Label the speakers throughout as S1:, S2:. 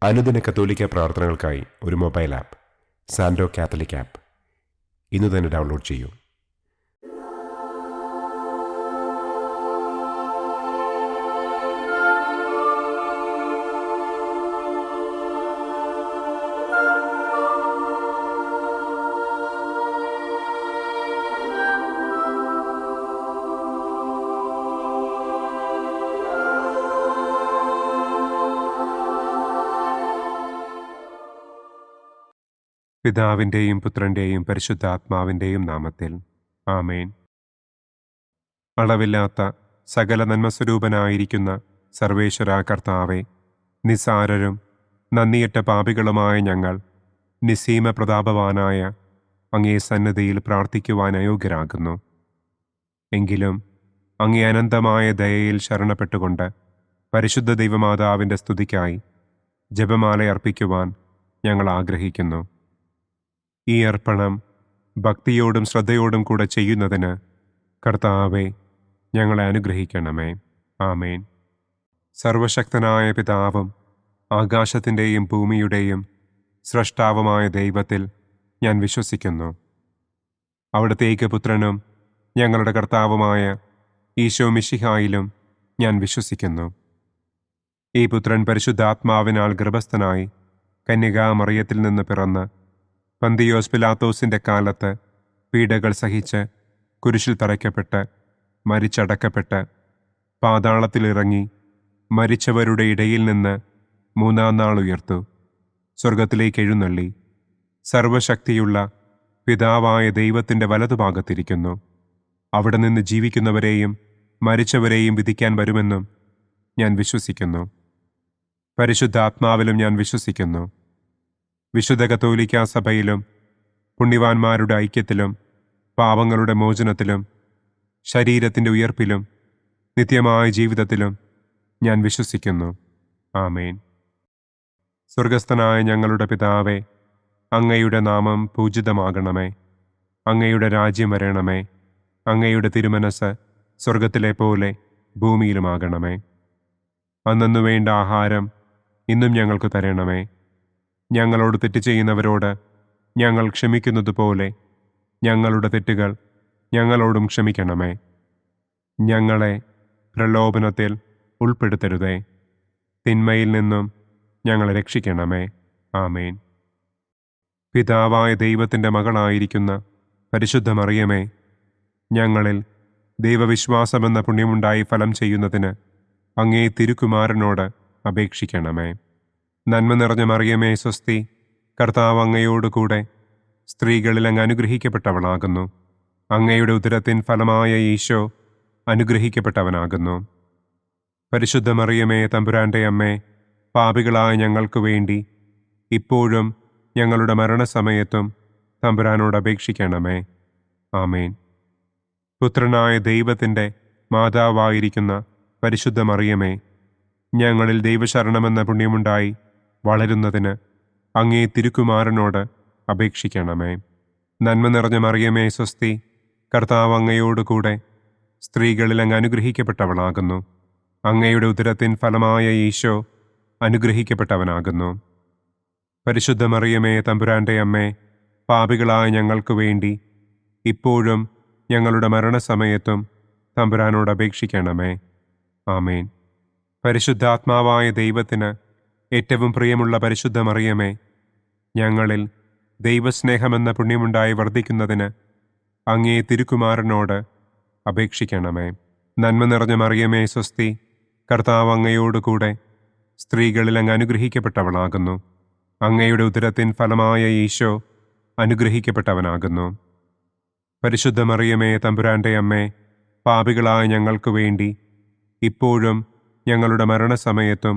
S1: അനുദിന കത്തോലിക്ക പ്രാർത്ഥനകൾക്കായി ഒരു മൊബൈൽ ആപ്പ് സാൻഡോ കാത്തലിക് ആപ്പ് ഇന്ന് തന്നെ ഡൗൺലോഡ് ചെയ്യൂ.
S2: പിതാവിൻ്റെയും പുത്രൻ്റെയും പരിശുദ്ധാത്മാവിൻ്റെയും നാമത്തിൽ ആമേൻ. അളവില്ലാത്ത സകല നന്മസ്വരൂപനായിരിക്കുന്ന സർവേശ്വര കർത്താവെ, നിസാരരും നന്ദിയറ്റ പാപികളുമായ ഞങ്ങൾ നിസ്സീമ പ്രതാപവാനായ അങ്ങേ സന്നിധിയിൽ പ്രാർത്ഥിക്കുവാൻ അയോഗ്യരാകുന്നു. എങ്കിലും അങ്ങേ അനന്തമായ ദയയിൽ ശരണപ്പെട്ടുകൊണ്ട് പരിശുദ്ധ ദൈവമാതാവിൻ്റെ സ്തുതിക്കായി ജപമാല അർപ്പിക്കുവാൻ ഞങ്ങൾ ആഗ്രഹിക്കുന്നു. ഈ അർപ്പണം ഭക്തിയോടും ശ്രദ്ധയോടും കൂടെ ചെയ്യുന്നതിന് കർത്താവെ ഞങ്ങളെ അനുഗ്രഹിക്കണമേ. ആമേൻ. സർവശക്തനായ പിതാവും ആകാശത്തിൻ്റെയും ഭൂമിയുടെയും സ്രഷ്ടാവുമായ ദൈവത്തിൽ ഞാൻ വിശ്വസിക്കുന്നു. അവിടുത്തെ ഏകപുത്രനും ഞങ്ങളുടെ കർത്താവുമായ ഈശോ മിശിഹായിലും ഞാൻ വിശ്വസിക്കുന്നു. ഈ പുത്രൻ പരിശുദ്ധാത്മാവിനാൽ ഗർഭസ്ഥനായി കന്യകാമറിയത്തിൽ നിന്ന് പിറന്ന് പന്തിയോസ് പിലാത്തോസിൻ്റെ കാലത്ത് പീഡകൾ സഹിച്ച് കുരിശിൽ തറയ്ക്കപ്പെട്ട് മരിച്ചടക്കപ്പെട്ട് പാതാളത്തിലിറങ്ങി മരിച്ചവരുടെ ഇടയിൽ നിന്ന് മൂന്നാം നാൾ ഉയർത്തു, സ്വർഗത്തിലേക്ക് എഴുന്നള്ളി, സർവശക്തിയുള്ള പിതാവായ ദൈവത്തിൻ്റെ വലതുഭാഗത്തിരിക്കുന്നു. അവിടെ നിന്ന് ജീവിക്കുന്നവരെയും മരിച്ചവരെയും വിധിക്കാൻ വരുമെന്നും ഞാൻ വിശ്വസിക്കുന്നു. പരിശുദ്ധാത്മാവിലും ഞാൻ വിശ്വസിക്കുന്നു. വിശുദ്ധ കത്തോലിക്കാ സഭയിലും പുണ്യവാന്മാരുടെ ഐക്യത്തിലും പാപങ്ങളുടെ മോചനത്തിലും ശരീരത്തിൻ്റെ ഉയർപ്പിലും നിത്യമായ ജീവിതത്തിലും ഞാൻ വിശ്വസിക്കുന്നു. ആമേൻ. സ്വർഗസ്ഥനായ ഞങ്ങളുടെ പിതാവേ, അങ്ങയുടെ നാമം പൂജിതമാകണമേ. അങ്ങയുടെ രാജ്യം വരണമേ. അങ്ങയുടെ തിരുമനസ് സ്വർഗത്തിലെ പോലെ ഭൂമിയിലുമാകണമേ. അന്നന്നു വേണ്ട ആഹാരം ഇന്നും ഞങ്ങൾക്ക് തരണമേ. ഞങ്ങളോട് തെറ്റ് ചെയ്യുന്നവരോട് ഞങ്ങൾ ക്ഷമിക്കുന്നത് പോലെ ഞങ്ങളുടെ തെറ്റുകൾ ഞങ്ങളോടും ക്ഷമിക്കണമേ. ഞങ്ങളെ പ്രലോഭനത്തിൽ ഉൾപ്പെടുത്തരുതേ, തിന്മയിൽ നിന്നും ഞങ്ങളെ രക്ഷിക്കണമേ. ആമേൻ. പിതാവായ ദൈവത്തിൻ്റെ മകളായിരിക്കുന്ന പരിശുദ്ധ മറിയമേ, ഞങ്ങളിൽ ദൈവവിശ്വാസമെന്ന പുണ്യമുണ്ടായി ഫലം ചെയ്യുന്നതിന് അങ്ങേ തിരുക്കുമാരനോട് അപേക്ഷിക്കണമേ. നന്മ നിറഞ്ഞ മറിയമേ സ്വസ്തി, കർത്താവ് അങ്ങയോടുകൂടെ സ്ത്രീകളിൽ അങ്ങ് അനുഗ്രഹിക്കപ്പെട്ടവളാകുന്നു. അങ്ങയുടെ ഉദരത്തിൻ ഫലമായ ഈശോ അനുഗ്രഹിക്കപ്പെട്ടവനാകുന്നു. പരിശുദ്ധ മറിയമേ തമ്പുരാൻ്റെ അമ്മേ, പാപികളായ ഞങ്ങൾക്ക് വേണ്ടി ഇപ്പോഴും ഞങ്ങളുടെ മരണസമയത്തും തമ്പുരാനോട് അപേക്ഷിക്കണമേ. ആമേൻ. പുത്രനായ ദൈവത്തിൻ്റെ മാതാവായിരിക്കുന്ന പരിശുദ്ധ മറിയമേ, ഞങ്ങളിൽ ദൈവശരണമെന്ന പുണ്യമുണ്ടായി വളരുന്നതിന് അങ്ങേ തിരുക്കുമാരനോട് അപേക്ഷിക്കണമേ. നന്മ നിറഞ്ഞ മറിയമേ സ്വസ്തി, കർത്താവ് അങ്ങയോടുകൂടെ സ്ത്രീകളിൽ അങ്ങ് അനുഗ്രഹിക്കപ്പെട്ടവളാകുന്നു. അങ്ങയുടെ ഉദരത്തിൻ ഫലമായ ഈശോ അനുഗ്രഹിക്കപ്പെട്ടവനാകുന്നു. പരിശുദ്ധ മറിയമേ തമ്പുരാൻ്റെ അമ്മേ, പാപികളായ ഞങ്ങൾക്ക് വേണ്ടി ഇപ്പോഴും ഞങ്ങളുടെ മരണസമയത്തും തമ്പുരാനോട് അപേക്ഷിക്കണമേ. ആമേൻ. പരിശുദ്ധാത്മാവായ ദൈവത്തിന് ഏറ്റവും പ്രിയമുള്ള പരിശുദ്ധ മറിയമേ, ഞങ്ങളിൽ ദൈവസ്നേഹമെന്ന പുണ്യമുണ്ടായി വർദ്ധിക്കുന്നതിന് അങ്ങേ തിരുക്കുമാരനോട് അപേക്ഷിക്കണമേ. നന്മ നിറഞ്ഞ മറിയമേ സ്വസ്തി, കർത്താവ് അങ്ങയോടുകൂടെ സ്ത്രീകളിൽ അങ്ങ് അനുഗ്രഹിക്കപ്പെട്ടവളാകുന്നു. അങ്ങയുടെ ഉദരത്തിൻ ഫലമായ ഈശോ അനുഗ്രഹിക്കപ്പെട്ടവനാകുന്നു. പരിശുദ്ധ മറിയമേ തമ്പുരാൻ്റെ അമ്മേ, പാപികളായ ഞങ്ങൾക്ക് വേണ്ടി ഇപ്പോഴും ഞങ്ങളുടെ മരണസമയത്തും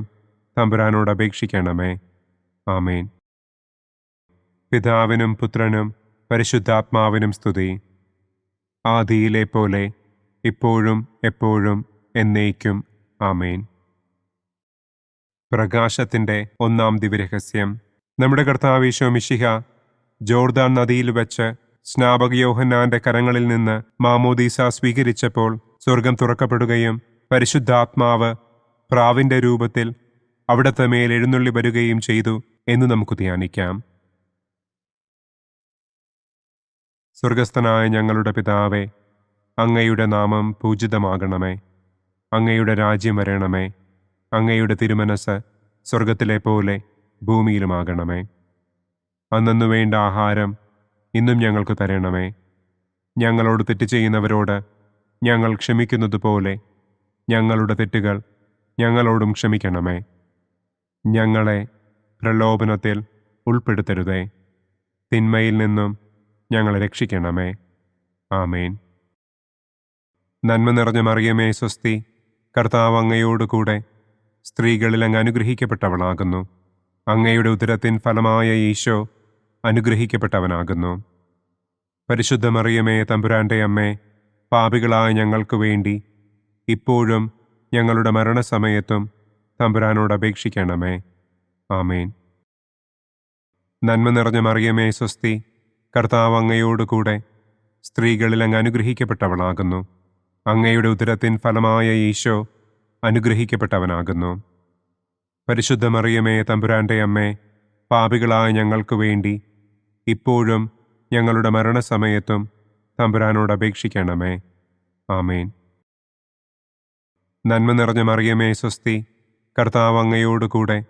S2: തമ്പുരാനോട് അപേക്ഷിക്കണമേ. ആമേൻ. പിതാവിനും പുത്രനും പരിശുദ്ധാത്മാവിനും സ്തുതി. ആദിയിലെ പോലെ ഇപ്പോഴും എപ്പോഴും എന്നേക്കും. ആമേൻ. പ്രകാശത്തിൻ്റെ ഒന്നാം ദിവ്യരഹസ്യം. നമ്മുടെ കർത്താവ് ഈശോ മിശിഹ ജോർദാൻ നദിയിൽ വെച്ച് സ്നാപക യോഹന്നാന്റെ കരങ്ങളിൽ നിന്ന് മാമോദീസ സ്വീകരിച്ചപ്പോൾ സ്വർഗം തുറക്കപ്പെടുകയും പരിശുദ്ധാത്മാവ് പ്രാവിൻ്റെ രൂപത്തിൽ അവിടുത്തെ മേൽ എഴുന്നള്ളി വരികയും ചെയ്തു എന്ന് നമുക്ക് ധ്യാനിക്കാം. സ്വർഗസ്ഥനായ ഞങ്ങളുടെ പിതാവേ, അങ്ങയുടെ നാമം പൂജിതമാകണമേ. അങ്ങയുടെ രാജ്യം വരണമേ. അങ്ങയുടെ തിരുമനസ് സ്വർഗത്തിലെ പോലെ ഭൂമിയിലുമാകണമേ. അന്നന്നു വേണ്ട ആഹാരം ഇന്നും ഞങ്ങൾക്ക് തരണമേ. ഞങ്ങളോട് തെറ്റ് ചെയ്യുന്നവരോട് ഞങ്ങൾ ക്ഷമിക്കുന്നത് പോലെ ഞങ്ങളുടെ തെറ്റുകൾ ഞങ്ങളോടും ക്ഷമിക്കണമേ. ഞങ്ങളെ പ്രലോഭനത്തിൽ ഉൾപ്പെടുത്തരുതേ. തിന്മയിൽ നിന്നും ഞങ്ങളെ രക്ഷിക്കണമേ. ആമേൻ. നന്മ നിറഞ്ഞ മറിയമേ സ്വസ്തി, കർത്താവ് അങ്ങയോടുകൂടെ സ്ത്രീകളിൽ അങ്ങ് അനുഗ്രഹിക്കപ്പെട്ടവളാകുന്നു. അങ്ങയുടെ ഉദരത്തിൻ ഫലമായ ഈശോ അനുഗ്രഹിക്കപ്പെട്ടവനാകുന്നു. പരിശുദ്ധ മറിയമേ തമ്പുരാന്റെ അമ്മേ, പാപികളായ ഞങ്ങൾക്ക് വേണ്ടി ഇപ്പോഴും ഞങ്ങളുടെ മരണസമയത്തും തമ്പുരാനോട് അപേക്ഷിക്കണമേ. ആമേൻ. നന്മ നിറഞ്ഞ മറിയമേ സ്വസ്തി, കർത്താവ് അങ്ങയോടുകൂടെ സ്ത്രീകളിൽ അങ്ങ് അനുഗ്രഹിക്കപ്പെട്ടവളാകുന്നു. അങ്ങയുടെ ഉദരത്തിൻ ഫലമായ ഈശോ അനുഗ്രഹിക്കപ്പെട്ടവനാകുന്നു. പരിശുദ്ധ മറിയമേ തമ്പുരാന്റെ അമ്മേ, പാപികളായ ഞങ്ങൾക്ക് വേണ്ടി ഇപ്പോഴും ഞങ്ങളുടെ മരണസമയത്തും തമ്പുരാനോട് അപേക്ഷിക്കണമേ. ആമേൻ. നന്മ നിറഞ്ഞ മറിയമേ സ്വസ്തി, കർത്താവ് അങ്ങയോടുകൂടെ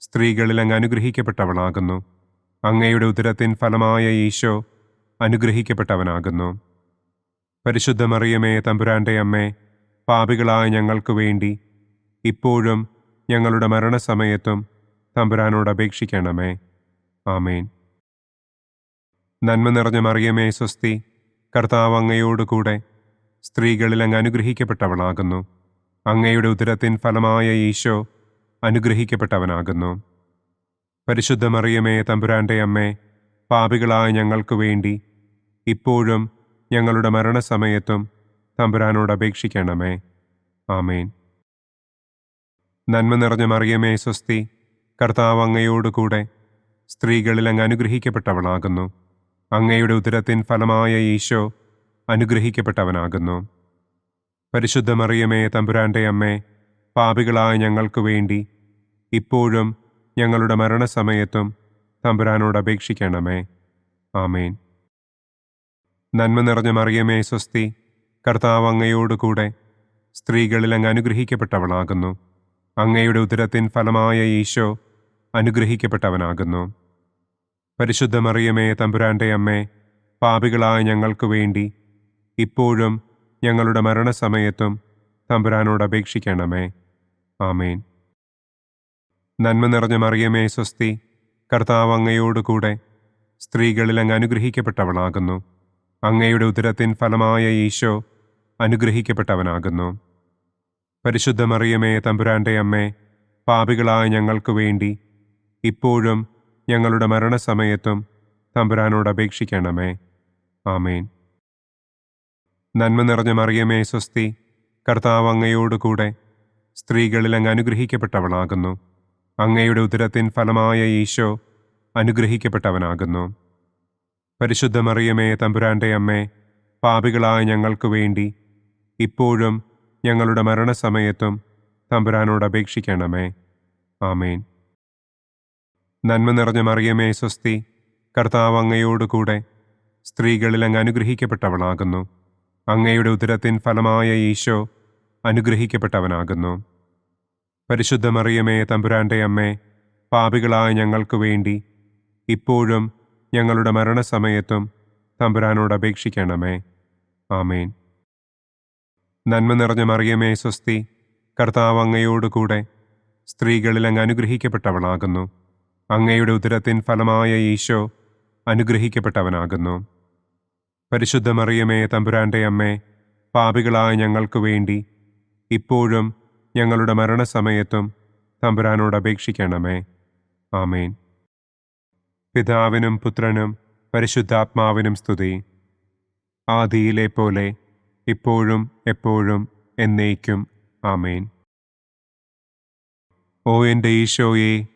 S2: സ്ത്രീകളിൽ അങ്ങ് അനുഗ്രഹിക്കപ്പെട്ടവളാകുന്നു. അങ്ങയുടെ ഉദരത്തിൻ ഫലമായ ഈശോ അനുഗ്രഹിക്കപ്പെട്ടവനാകുന്നു. പരിശുദ്ധ മറിയമേ തമ്പുരാന്റെ അമ്മേ, പാപികളായ ഞങ്ങൾക്ക് വേണ്ടി ഇപ്പോഴും ഞങ്ങളുടെ മരണസമയത്തും തമ്പുരാനോട് അപേക്ഷിക്കണമേ. ആമേൻ. നന്മ നിറഞ്ഞ മറിയമേ സ്വസ്തി, കർത്താവ് അങ്ങയോടുകൂടെ സ്ത്രീകളിൽ അങ്ങ് അനുഗ്രഹിക്കപ്പെട്ടവളാകുന്നു. അങ്ങയുടെ ഉദരത്തിൻ ഫലമായ ഈശോ അനുഗ്രഹിക്കപ്പെട്ടവനാകുന്നു. പരിശുദ്ധ മറിയമേ തമ്പുരാന്റെ അമ്മേ, പാപികളായ ഞങ്ങൾക്ക് വേണ്ടി ഇപ്പോഴും ഞങ്ങളുടെ മരണസമയത്തും തമ്പുരാനോട് അപേക്ഷിക്കണമേ. ആമേൻ. നന്മ നിറഞ്ഞ മറിയമേ സ്വസ്തി, കർത്താവ് അങ്ങയോടുകൂടെ സ്ത്രീകളിൽ അങ്ങ് അനുഗ്രഹിക്കപ്പെട്ടവളാകുന്നു. അങ്ങയുടെ ഉദരത്തിൻ ഫലമായ ഈശോ അനുഗ്രഹിക്കപ്പെട്ടവനാകുന്നു. പരിശുദ്ധ മറിയമേ തമ്പുരാന്റെ അമ്മേ, പാപികളായ ഞങ്ങൾക്ക് വേണ്ടി ഇപ്പോഴും ഞങ്ങളുടെ മരണസമയത്തും തമ്പുരാനോട് അപേക്ഷിക്കണമേ. ആമേൻ. നന്മ നിറഞ്ഞ മറിയമേ സ്വസ്തി, കർത്താവ് അങ്ങയോടുകൂടെ സ്ത്രീകളിൽ അങ്ങ് അനുഗ്രഹിക്കപ്പെട്ടവളാകുന്നു. അങ്ങയുടെ ഉദരത്തിൻ ഫലമായ ഈശോ അനുഗ്രഹിക്കപ്പെട്ടവനാകുന്നു. പരിശുദ്ധ മറിയമേ തമ്പുരാന്റെ അമ്മേ, പാപികളായ ഞങ്ങൾക്ക് വേണ്ടി ഇപ്പോഴും ഞങ്ങളുടെ മരണസമയത്തും തമ്പുരാനോട് അപേക്ഷിക്കണമേ. ആമേൻ. നന്മ നിറഞ്ഞ മറിയമേ സ്വസ്തി, കർത്താവ് അങ്ങയോടുകൂടെ സ്ത്രീകളിൽ അങ്ങ് അനുഗ്രഹിക്കപ്പെട്ടവളാകുന്നു. അങ്ങയുടെ ഉദരത്തിൻ ഫലമായ ഈശോ അനുഗ്രഹിക്കപ്പെട്ടവനാകുന്നു. പരിശുദ്ധ മറിയമേ തമ്പുരാന്റെ അമ്മേ, പാപികളായ ഞങ്ങൾക്ക് വേണ്ടി ഇപ്പോഴും ഞങ്ങളുടെ മരണസമയത്തും തമ്പുരാനോട് അപേക്ഷിക്കണമേ. ആമേൻ. നന്മ നിറഞ്ഞ മറിയമേ സ്വസ്തി, കർത്താവ് അങ്ങയോടുകൂടെ സ്ത്രീകളിൽ അങ്ങ് അനുഗ്രഹിക്കപ്പെട്ടവളാകുന്നു. അങ്ങയുടെ ഉദരത്തിൻ ഫലമായ ഈശോ അനുഗ്രഹിക്കപ്പെട്ടവനാകുന്നു. പരിശുദ്ധ മറിയമേ തമ്പുരാന്റെ അമ്മേ, പാപികളായ ഞങ്ങൾക്ക് വേണ്ടി ഇപ്പോഴും ഞങ്ങളുടെ മരണസമയത്തും തമ്പുരാനോട് അപേക്ഷിക്കണമേ. ആമേൻ. നന്മ നിറഞ്ഞ മറിയമേ സ്വസ്തി, കർത്താവ് അങ്ങയോടുകൂടെ സ്ത്രീകളിൽ അങ്ങ് അനുഗ്രഹിക്കപ്പെട്ടവളാകുന്നു. അങ്ങയുടെ ഉദരത്തിൻ ഫലമായ ഈശോ അനുഗ്രഹിക്കപ്പെട്ടവനാകുന്നു. പരിശുദ്ധ മറിയമേ തമ്പുരാന്റെ അമ്മേ, പാപികളായ ഞങ്ങൾക്ക് വേണ്ടി ഇപ്പോഴും ഞങ്ങളുടെ മരണസമയത്തും തമ്പുരാനോട് അപേക്ഷിക്കണമേ. ആമേൻ. നന്മ നിറഞ്ഞ മറിയമേ സ്വസ്തി, കർത്താവ് അങ്ങയോടുകൂടെ സ്ത്രീകളിൽ അങ്ങ് അനുഗ്രഹിക്കപ്പെട്ടവളാകുന്നു. അങ്ങയുടെ ഉദരത്തിൻ ഫലമായ ഈശോ അനുഗ്രഹിക്കപ്പെട്ടവനാകുന്നു. പരിശുദ്ധ മറിയമേ തമ്പുരാന്റെ അമ്മേ, പാപികളായ ഞങ്ങൾക്ക് വേണ്ടി ഇപ്പോഴും ഞങ്ങളുടെ മരണസമയത്തും തമ്പുരാനോട് അപേക്ഷിക്കണമേ. ആമേൻ. പിതാവിനും പുത്രനും പരിശുദ്ധാത്മാവിനും സ്തുതി. ആദിയിലെ പോലെ ഇപ്പോഴും എപ്പോഴും എന്നേക്കും. ആമേൻ. ഓ എൻ്റെ ഈശോയെ,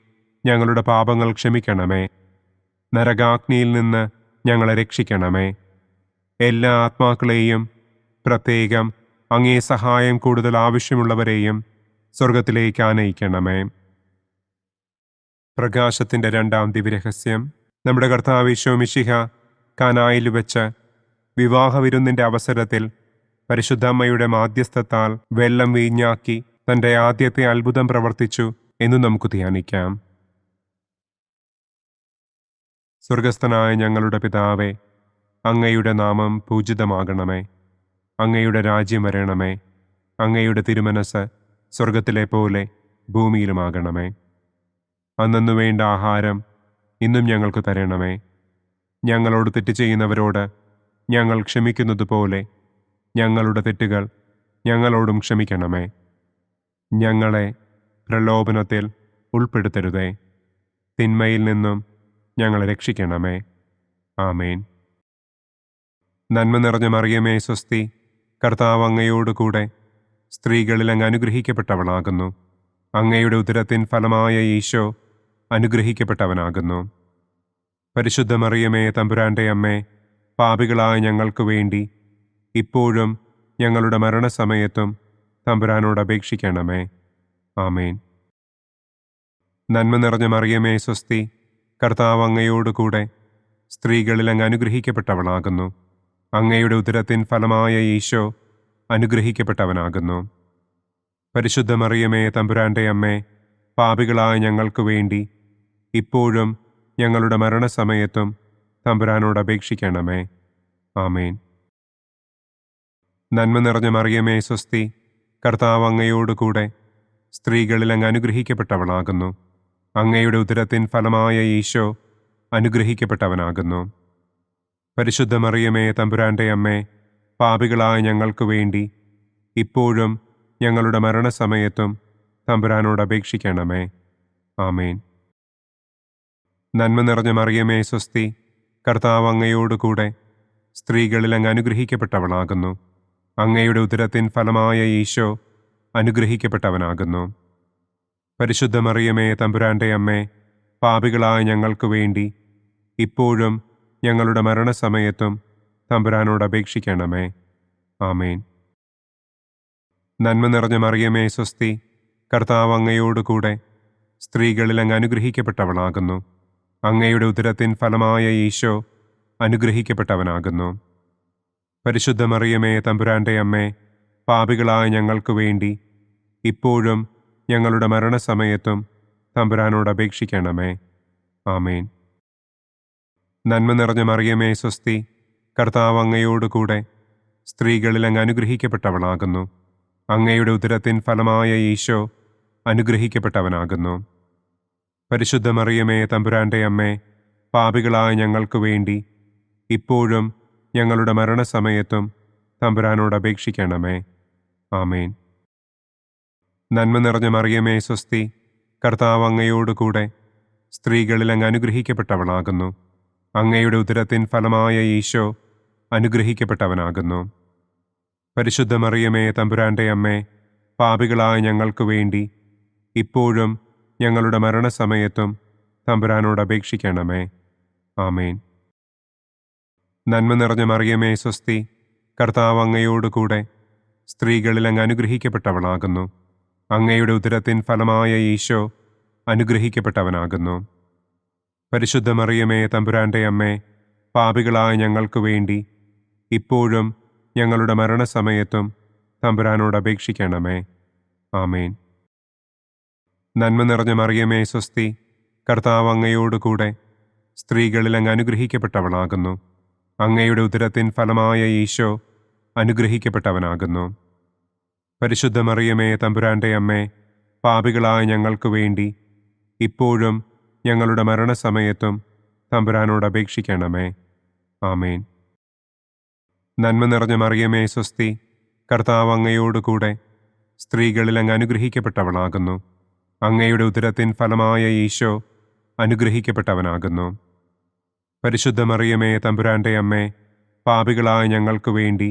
S2: ഞങ്ങളുടെ പാപങ്ങൾ ക്ഷമിക്കണമേ. നരകാഗ്നിയിൽ നിന്ന് ഞങ്ങളെ രക്ഷിക്കണമേ. എല്ലാ ആത്മാക്കളെയും, പ്രത്യേകം അങ്ങേ സഹായം കൂടുതൽ ആവശ്യമുള്ളവരെയും സ്വർഗത്തിലേക്ക് ആനയിക്കണമേ. പ്രകാശത്തിൻ്റെ രണ്ടാം ദിവ്യരഹസ്യം. നമ്മുടെ കർത്താവ് ഈശോ മിശിഹ കാനായിൽ വെച്ച് വിവാഹവിരുന്നിൻ്റെ അവസരത്തിൽ പരിശുദ്ധമ്മയുടെ മാധ്യസ്ഥത്താൽ വെള്ളം വീഞ്ഞാക്കി തൻ്റെ ആദ്യത്തെ അത്ഭുതം പ്രവർത്തിച്ചു എന്ന് നമുക്ക് ധ്യാനിക്കാം. സ്വർഗസ്ഥനായ ഞങ്ങളുടെ പിതാവേ, അങ്ങയുടെ നാമം പൂജിതമാകണമേ. അങ്ങയുടെ രാജ്യം വരണമേ. അങ്ങയുടെ തിരുമനസ് സ്വർഗത്തിലെ പോലെ ഭൂമിയിലുമാകണമേ. അന്നു വേണ്ട ആഹാരം ഇന്നും ഞങ്ങൾക്ക് തരണമേ. ഞങ്ങളോട് തെറ്റ് ചെയ്യുന്നവരോട് ഞങ്ങൾ ക്ഷമിക്കുന്നത് പോലെ ഞങ്ങളുടെ തെറ്റുകൾ ഞങ്ങളോടും ക്ഷമിക്കണമേ. ഞങ്ങളെ പ്രലോഭനത്തിൽ ഉൾപ്പെടുത്തരുതേ. തിന്മയിൽ നിന്നും ഞങ്ങളെ രക്ഷിക്കണമേ. ആമേൻ. നന്മ നിറഞ്ഞ മറിയമേ സ്വസ്തി, കർത്താവ് അങ്ങയോട് കൂടെ സ്ത്രീകളിൽ അങ്ങ് അനുഗ്രഹിക്കപ്പെട്ടവളാകുന്നു. അങ്ങയുടെ ഉദരത്തിൻ ഫലമായ ഈശോ അനുഗ്രഹിക്കപ്പെട്ടവനാകുന്നു. പരിശുദ്ധ മറിയമേ തമ്പുരാൻ്റെ അമ്മേ, പാപികളായ ഞങ്ങൾക്ക് വേണ്ടി ഇപ്പോഴും ഞങ്ങളുടെ മരണസമയത്തും തമ്പുരാനോട് അപേക്ഷിക്കണമേ. ആമേൻ. നന്മ നിറഞ്ഞ മറിയമേ സ്വസ്തി, കർത്താവ് അങ്ങയോട് കൂടെ സ്ത്രീകളിൽ അങ്ങ് അനുഗ്രഹിക്കപ്പെട്ടവളാകുന്നു. അങ്ങയുടെ ഉദരത്തിൻ ഫലമായ ഈശോ അനുഗ്രഹിക്കപ്പെട്ടവനാകുന്നു. പരിശുദ്ധ മറിയമേ തമ്പുരാൻ്റെ അമ്മേ, പാപികളായ ഞങ്ങൾക്ക് വേണ്ടി ഇപ്പോഴും ഞങ്ങളുടെ മരണസമയത്തും തമ്പുരാനോട് അപേക്ഷിക്കണമേ. ആമേൻ. നന്മ നിറഞ്ഞ മറിയമേ സ്വസ്തി, കർത്താവ് അങ്ങയോട് കൂടെ സ്ത്രീകളിൽ അങ്ങ് അനുഗ്രഹിക്കപ്പെട്ടവളാകുന്നു. അങ്ങയുടെ ഉദരത്തിൻ ഫലമായ ഈശോ അനുഗ്രഹിക്കപ്പെട്ടവനാകുന്നു. പരിശുദ്ധ മറിയമേ തമ്പുരാൻ്റെ അമ്മേ, പാപികളായ ഞങ്ങൾക്ക് വേണ്ടി ഇപ്പോഴും ഞങ്ങളുടെ മരണസമയത്തും തമ്പുരാനോട് അപേക്ഷിക്കണമേ. ആമേൻ. നന്മ നിറഞ്ഞ മറിയമേ സ്വസ്തി, കർത്താവ് അങ്ങയോട് കൂടെ സ്ത്രീകളിൽ അങ്ങ് അനുഗ്രഹിക്കപ്പെട്ടവളാകുന്നു. അങ്ങയുടെ ഉദരത്തിൻ ഫലമായ ഈശോ അനുഗ്രഹിക്കപ്പെട്ടവനാകുന്നു. പരിശുദ്ധ മറിയമേ തമ്പുരാൻ്റെ അമ്മേ, പാപികളായ ഞങ്ങൾക്ക് വേണ്ടി ഇപ്പോഴും ഞങ്ങളുടെ മരണസമയത്തും തമ്പുരാനോട് അപേക്ഷിക്കണമേ. ആമേൻ. നന്മ നിറഞ്ഞ മറിയമേ സ്വസ്തി, കർത്താവ് അങ്ങയോട് കൂടെ സ്ത്രീകളിൽ അങ്ങ് അനുഗ്രഹിക്കപ്പെട്ടവളാകുന്നു. അങ്ങയുടെ ഉദരത്തിൻ ഫലമായ ഈശോ അനുഗ്രഹിക്കപ്പെട്ടവനാകുന്നു. പരിശുദ്ധ മറിയമേ തമ്പുരാൻ്റെ അമ്മേ, പാപികളായ ഞങ്ങൾക്ക് വേണ്ടി ഇപ്പോഴും ഞങ്ങളുടെ മരണസമയത്തും തമ്പുരാനോട് അപേക്ഷിക്കണമേ. ആമേൻ. നന്മ നിറഞ്ഞ മറിയമേ സ്വസ്തി, കർത്താവ് അങ്ങയോട് കൂടെ സ്ത്രീകളിൽ അങ്ങ് അനുഗ്രഹിക്കപ്പെട്ടവളാകുന്നു. അങ്ങയുടെ ഉദരത്തിൻ ഫലമായ ഈശോ അനുഗ്രഹിക്കപ്പെട്ടവനാകുന്നു. പരിശുദ്ധ മറിയമേ തമ്പുരാൻ്റെ അമ്മേ, പാപികളായ ഞങ്ങൾക്ക് വേണ്ടി ഇപ്പോഴും ഞങ്ങളുടെ മരണസമയത്തും തമ്പുരാനോട് അപേക്ഷിക്കണമേ. ആമേൻ. നന്മ നിറഞ്ഞ മറിയമേ സ്വസ്തി, കർത്താവ് അങ്ങയോട് കൂടെ സ്ത്രീകളിൽ അങ്ങ് അനുഗ്രഹിക്കപ്പെട്ടവളാകുന്നു. അങ്ങയുടെ ഉദരത്തിൻ ഫലമായ ഈശോ അനുഗ്രഹിക്കപ്പെട്ടവനാകുന്നു. പരിശുദ്ധ മറിയമേ തമ്പുരാൻ്റെ അമ്മേ, പാപികളായ ഞങ്ങൾക്ക് വേണ്ടി ഇപ്പോഴും ഞങ്ങളുടെ മരണസമയത്തും തമ്പുരാനോട് അപേക്ഷിക്കണമേ. ആമേൻ. നന്മ നിറഞ്ഞ മറിയമേ സ്വസ്തി, കർത്താവ് അങ്ങയോട് കൂടെ സ്ത്രീകളിൽ അങ്ങ് അനുഗ്രഹിക്കപ്പെട്ടവളാകുന്നു. അങ്ങയുടെ ഉദരത്തിൻ ഫലമായ ഈശോ അനുഗ്രഹിക്കപ്പെട്ടവനാകുന്നു. പരിശുദ്ധ മറിയമേ തമ്പുരാൻ്റെ അമ്മേ, പാപികളായ ഞങ്ങൾക്ക് വേണ്ടി ഇപ്പോഴും ഞങ്ങളുടെ മരണസമയത്തും തമ്പുരാനോട് അപേക്ഷിക്കണമേ. ആമേൻ. നന്മ നിറഞ്ഞ മറിയമേ സ്വസ്തി, കർത്താവ് അങ്ങയോട് കൂടെ സ്ത്രീകളിൽ അങ്ങ് അനുഗ്രഹിക്കപ്പെട്ടവളാകുന്നു. അങ്ങയുടെ ഉദരത്തിൻ ഫലമായ ഈശോ അനുഗ്രഹിക്കപ്പെട്ടവനാകുന്നു. പരിശുദ്ധ മറിയമേ തമ്പുരാൻ്റെ അമ്മേ, പാപികളായ ഞങ്ങൾക്ക് വേണ്ടി ഇപ്പോഴും ഞങ്ങളുടെ മരണസമയത്തും തമ്പുരാനോട് അപേക്ഷിക്കണമേ. ആമേൻ. നന്മ നിറഞ്ഞ മറിയമേ സ്വസ്തി, കർത്താവ് അങ്ങയോട് കൂടെ സ്ത്രീകളിൽ അങ്ങ് അനുഗ്രഹിക്കപ്പെട്ടവളാകുന്നു. അങ്ങയുടെ ഉദരത്തിൻ ഫലമായ ഈശോ അനുഗ്രഹിക്കപ്പെട്ടവനാകുന്നു. പരിശുദ്ധ മറിയമേ തമ്പുരാൻ്റെ അമ്മേ, പാപികളായ ഞങ്ങൾക്ക് വേണ്ടി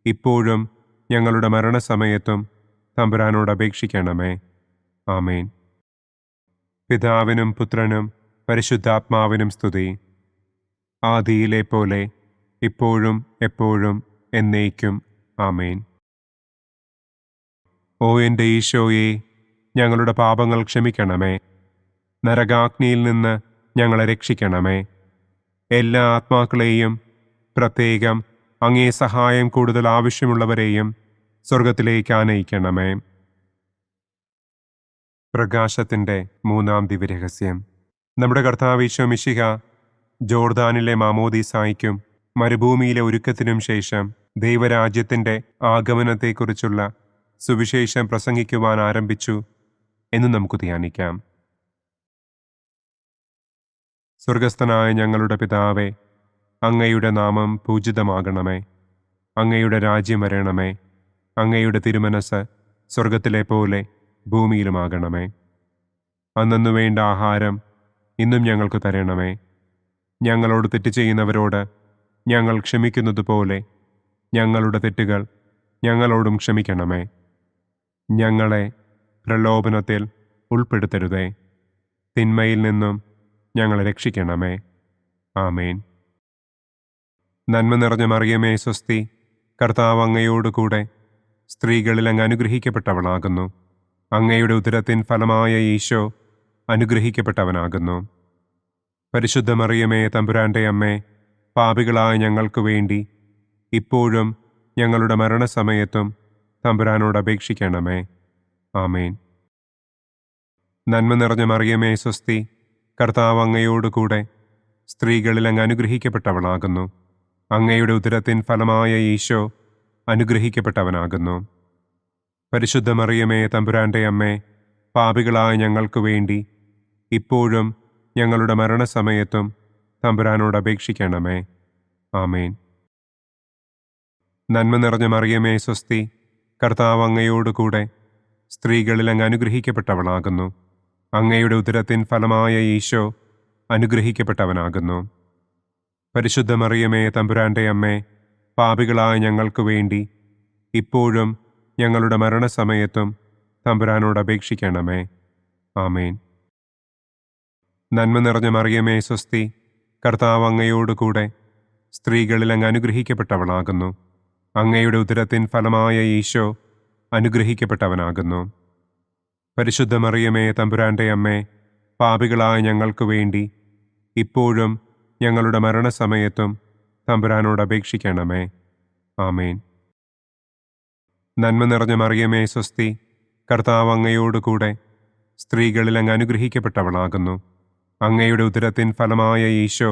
S2: ഇപ്പോഴും ഞങ്ങളുടെ മരണസമയത്തും തമ്പുരാനോട് അപേക്ഷിക്കണമേ. ആമേൻ. പിതാവിനും പുത്രനും പരിശുദ്ധാത്മാവിനും സ്തുതി. ആദിയിലെ പോലെ ഇപ്പോഴും എപ്പോഴും എന്നേക്കും. ആമേൻ. ഓ എൻ്റെ ഈശോയെ, ഞങ്ങളുടെ പാപങ്ങൾ ക്ഷമിക്കണമേ. നരകാഗ്നിയിൽ നിന്ന് ഞങ്ങളെ രക്ഷിക്കണമേ. എല്ലാ ആത്മാക്കളെയും, പ്രത്യേകം അങ്ങേ സഹായം കൂടുതൽ ആവശ്യമുള്ളവരെയും സ്വർഗത്തിലേക്ക് ആനയിക്കണമേ. പ്രകാശത്തിൻ്റെ മൂന്നാം ദിവ്യരഹസ്യം. നമ്മുടെ കർത്താവ് ഈശോ മിശിഹ ജോർദാനിലെ മാമോദീസായ്ക്കും മരുഭൂമിയിലെ ഒരുക്കത്തിനും ശേഷം ദൈവരാജ്യത്തിൻ്റെ ആഗമനത്തെക്കുറിച്ചുള്ള സുവിശേഷം പ്രസംഗിക്കുവാൻ ആരംഭിച്ചു എന്ന് നമുക്ക് ധ്യാനിക്കാം. സ്വർഗസ്ഥനായ ഞങ്ങളുടെ പിതാവേ, അങ്ങയുടെ നാമം പൂജിതമാകണമേ. അങ്ങയുടെ രാജ്യം വരണമേ. അങ്ങയുടെ തിരുമനസ് സ്വർഗത്തിലെ പോലെ ഭൂമിയിലുമാകണമേ. അന്നന്നു വേണ്ട ആഹാരം ഇന്നും ഞങ്ങൾക്ക് തരണമേ. ഞങ്ങളോട് തെറ്റ് ചെയ്യുന്നവരോട് ഞങ്ങൾ ക്ഷമിക്കുന്നതുപോലെ ഞങ്ങളുടെ തെറ്റുകൾ ഞങ്ങളോടും ക്ഷമിക്കണമേ. ഞങ്ങളെ പ്രലോഭനത്തിൽ ഉൾപ്പെടുത്തരുതേ. തിന്മയിൽ നിന്നും ഞങ്ങളെ രക്ഷിക്കണമേ. ആമേൻ. നന്മ നിറഞ്ഞ മറിയമേ സ്വസ്തി, കർത്താവ് അങ്ങയോടുകൂടെ സ്ത്രീകളിൽ അങ്ങ് അനുഗ്രഹിക്കപ്പെട്ടവളാകുന്നു. അങ്ങയുടെ ഉദരത്തിൻ ഫലമായ ഈശോ അനുഗ്രഹിക്കപ്പെട്ടവനാകുന്നു. പരിശുദ്ധ മറിയമേ തമ്പുരാൻ്റെ അമ്മേ, പാപികളായ ഞങ്ങൾക്ക് വേണ്ടി ഇപ്പോഴും ഞങ്ങളുടെ മരണസമയത്തും തമ്പുരാനോട് അപേക്ഷിക്കണമേ. ആമേൻ. നന്മ നിറഞ്ഞ മറിയമേ സ്വസ്തി, കർത്താവ് അങ്ങയോടുകൂടെ സ്ത്രീകളിൽ അങ്ങ് അനുഗ്രഹിക്കപ്പെട്ടവളാകുന്നു. അങ്ങയുടെ ഉദരത്തിൻ ഫലമായ ഈശോ അനുഗ്രഹിക്കപ്പെട്ടവനാകുന്നു. പരിശുദ്ധ മറിയമേ തമ്പുരാൻ്റെ അമ്മേ, പാപികളായ ഞങ്ങൾക്ക് വേണ്ടി ഇപ്പോഴും ഞങ്ങളുടെ മരണസമയത്തും തമ്പുരാനോട് അപേക്ഷിക്കണമേ. ആമേൻ. നന്മ നിറഞ്ഞ മറിയമേ സ്വസ്തി, കർത്താവ് അങ്ങയോടുകൂടെ സ്ത്രീകളിൽ അങ്ങ് അനുഗ്രഹിക്കപ്പെട്ടവളാകുന്നു. അങ്ങയുടെ ഉദരത്തിൻ ഫലമായ ഈശോ അനുഗ്രഹിക്കപ്പെട്ടവനാകുന്നു. പരിശുദ്ധ മറിയമേ തമ്പുരാൻ്റെ അമ്മേ, പാപികളായ ഞങ്ങൾക്ക് വേണ്ടി ഇപ്പോഴും ഞങ്ങളുടെ മരണസമയത്തും തമ്പുരാനോട് അപേക്ഷിക്കണമേ. ആമേൻ. നന്മ നിറഞ്ഞ മറിയമേ സ്വസ്തി, കർത്താവ് അങ്ങയോടുകൂടെ സ്ത്രീകളിൽ അങ്ങ് അനുഗ്രഹിക്കപ്പെട്ടവളാകുന്നു. അങ്ങയുടെ ഉദരത്തിൻ ഫലമായ ഈശോ അനുഗ്രഹിക്കപ്പെട്ടവനാകുന്നു. പരിശുദ്ധ മറിയമേ തമ്പുരാൻ്റെ അമ്മേ, പാപികളായ ഞങ്ങൾക്ക് വേണ്ടി ഇപ്പോഴും ഞങ്ങളുടെ മരണസമയത്തും തമ്പുരാനോട് അപേക്ഷിക്കണമേ. ആമേൻ. നന്മ നിറഞ്ഞ മറിയമേ സ്വസ്തി, കർത്താവ് അങ്ങയോടുകൂടെ സ്ത്രീകളിൽ അങ്ങ് അനുഗ്രഹിക്കപ്പെട്ടവളാകുന്നു. അങ്ങയുടെ ഉദരത്തിൻ ഫലമായ ഈശോ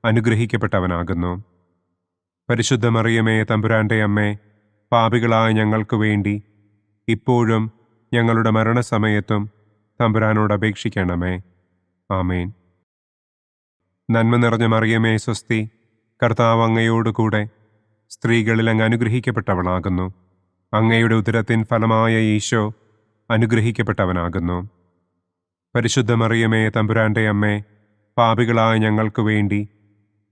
S2: അനുഗ്രഹിക്കപ്പെട്ടവനാകുന്നു. പരിശുദ്ധ മറിയമേ തമ്പുരാൻ്റെ അമ്മേ, പാപികളായ ഞങ്ങൾക്ക് വേണ്ടി ഇപ്പോഴും ഞങ്ങളുടെ മരണസമയത്തും തമ്പുരാനോട് അപേക്ഷിക്കണമേ. ആമേൻ. നന്മ നിറഞ്ഞ മറിയമേ സ്വസ്തി, കർത്താവ് അങ്ങയോടുകൂടെ സ്ത്രീകളിൽ അങ്ങ് അനുഗ്രഹിക്കപ്പെട്ടവളാകുന്നു. അങ്ങയുടെ ഉദരത്തിൻ ഫലമായ ഈശോ അനുഗ്രഹിക്കപ്പെട്ടവനാകുന്നു. പരിശുദ്ധ മറിയമേ തമ്പുരാൻ്റെ അമ്മേ, പാപികളായ ഞങ്ങൾക്ക് വേണ്ടി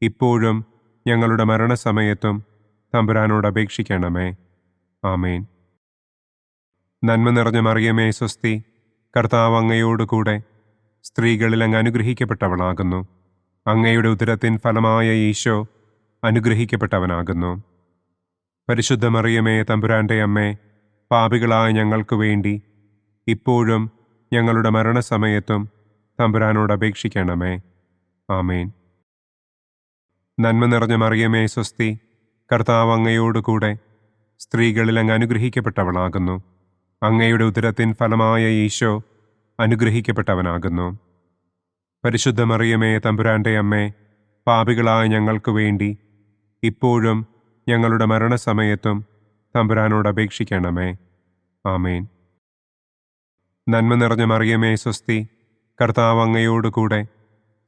S2: ഇപ്പോഴും ഞങ്ങളുടെ മരണസമയത്തും തമ്പുരാനോട് അപേക്ഷിക്കണമേ. ആമേൻ. നന്മ നിറഞ്ഞ മറിയമേ സ്വസ്തി, കർത്താവ് അങ്ങയോടുകൂടെ സ്ത്രീകളിൽ അങ്ങ് അനുഗ്രഹിക്കപ്പെട്ടവളാകുന്നു. അങ്ങയുടെ ഉദരത്തിൻ ഫലമായ ഈശോ അനുഗ്രഹിക്കപ്പെട്ടവനാകുന്നു. പരിശുദ്ധ മറിയമേ തമ്പുരാൻ്റെ അമ്മേ, പാപികളായ ഞങ്ങൾക്ക് വേണ്ടി ഇപ്പോഴും ഞങ്ങളുടെ മരണസമയത്തും തമ്പുരാനോട് അപേക്ഷിക്കണമേ. ആമേൻ. നന്മ നിറഞ്ഞ മറിയമേ സ്വസ്തി, കർത്താവ് അങ്ങയോടുകൂടെ സ്ത്രീകളിൽ അങ്ങ് അനുഗ്രഹിക്കപ്പെട്ടവളാകുന്നു. അങ്ങയുടെ ഉദരത്തിൻ ഫലമായ ഈശോ അനുഗ്രഹിക്കപ്പെട്ടവനാകുന്നു. പരിശുദ്ധ മറിയമേ തമ്പുരാൻ്റെ അമ്മേ, പാപികളായ ഞങ്ങൾക്ക് വേണ്ടി ഇപ്പോഴും ഞങ്ങളുടെ മരണസമയത്തും തമ്പുരാനോട് അപേക്ഷിക്കണമേ. ആമേൻ. നന്മ നിറഞ്ഞ മറിയമേ സ്വസ്തി, കർത്താവ് അങ്ങയോടുകൂടെ